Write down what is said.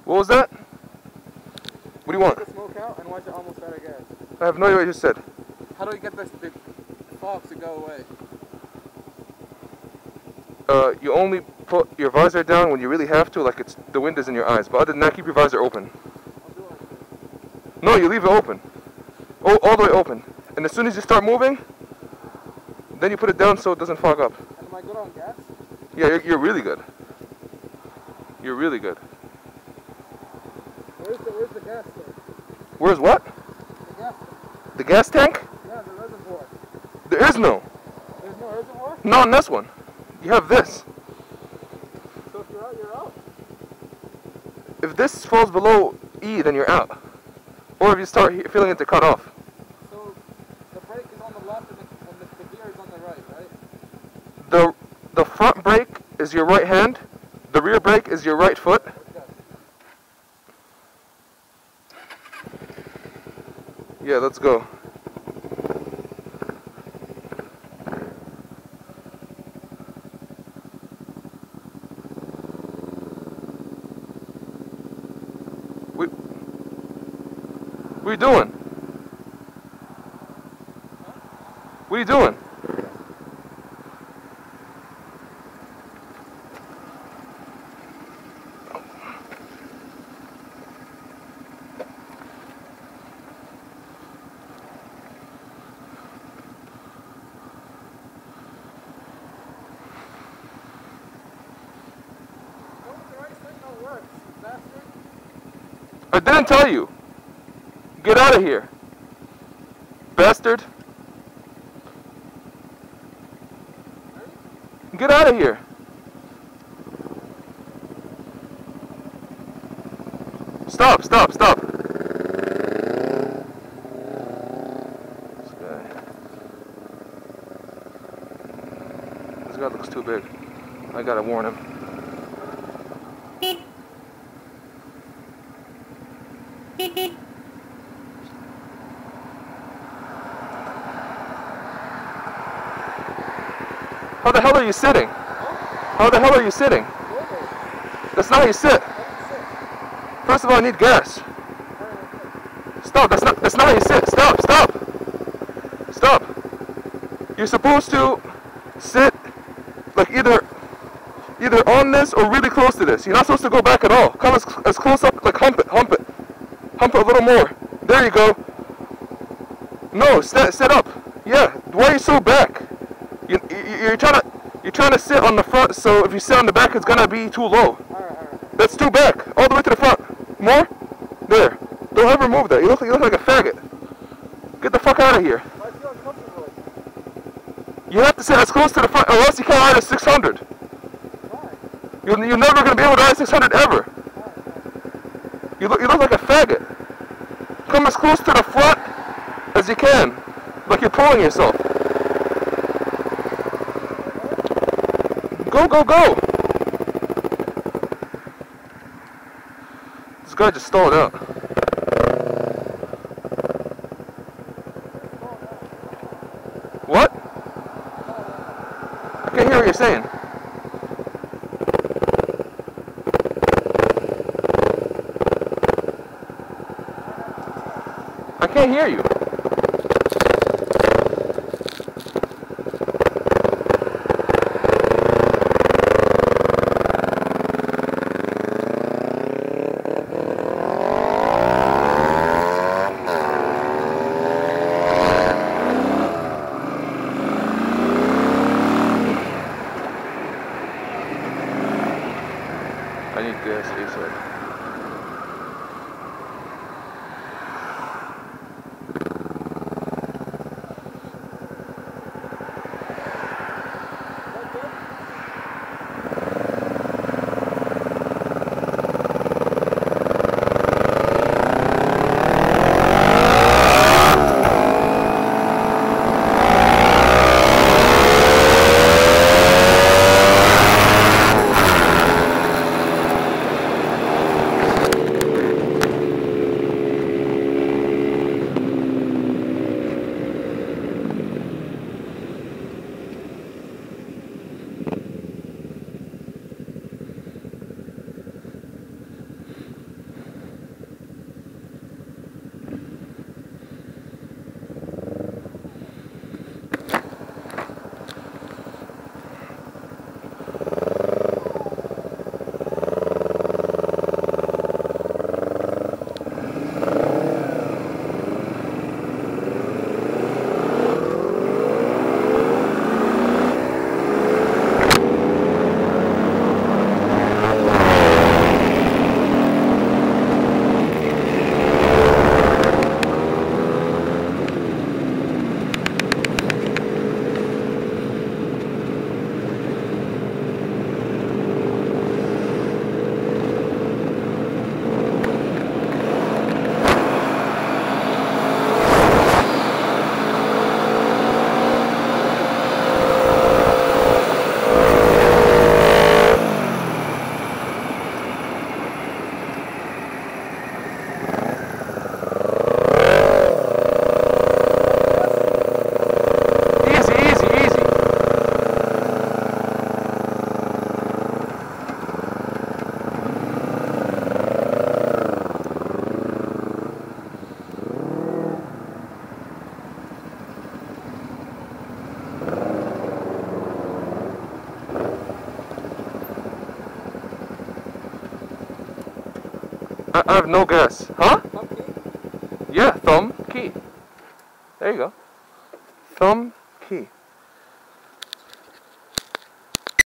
What was that? What do you want? Take the smoke out and watch it almost out of gas. I have no idea what you just said. How do we get the fog to go away? You only put your visor down when you really have to, like it's the wind is in your eyes. But other than that, keep your visor open. I'm doing it. No, you leave it open. Oh, all the way open. And as soon as you start moving, then you put it down so it doesn't fog up. And am I good on gas? Yeah, you're really good. You're really good. Where's the gas tank? Where's what? The gas tank. The gas tank? Yeah, the reservoir. There is no. There's no reservoir? Not on this one. You have this. So if you're out, you're out? If this falls below E, then you're out. Or if you start feeling it to cut off. So the brake is on the left and the gear is on the right, right? The front brake is your right hand. The rear brake is your right foot. Okay. Yeah, let's go. What are you doing? What are you doing? I didn't tell you. Get out of here. Bastard. Get out of here. Stop. This guy looks too big. I gotta warn him. How the hell are you sitting? How the hell are you sitting? That's not how you sit. First of all, I need gas. Stop, that's not how you sit. Stop. You're supposed to sit like either on this or really close to this. You're not supposed to go back at all. Come as close up, like hump it. Hump it a little more. There you go. No, sit up. Yeah, why are you so back? You're trying to sit on the front, so if you sit on the back, it's gonna be too low. Alright. That's too back, all the way to the front. More? There. Don't ever move that. You look like a faggot. Get the fuck out of here. I feel uncomfortable. You have to sit as close to the front, or else you can't ride a 600. Why? You're never gonna be able to ride a 600 ever. You look like a faggot. Come as close to the front as you can, like you're pulling yourself. Go! This guy just stalled out. What? I can't hear what you're saying. I can't hear you. I need gas ASAP. I have no guess. Huh? Thumb key? Yeah, thumb key. There you go. Thumb key.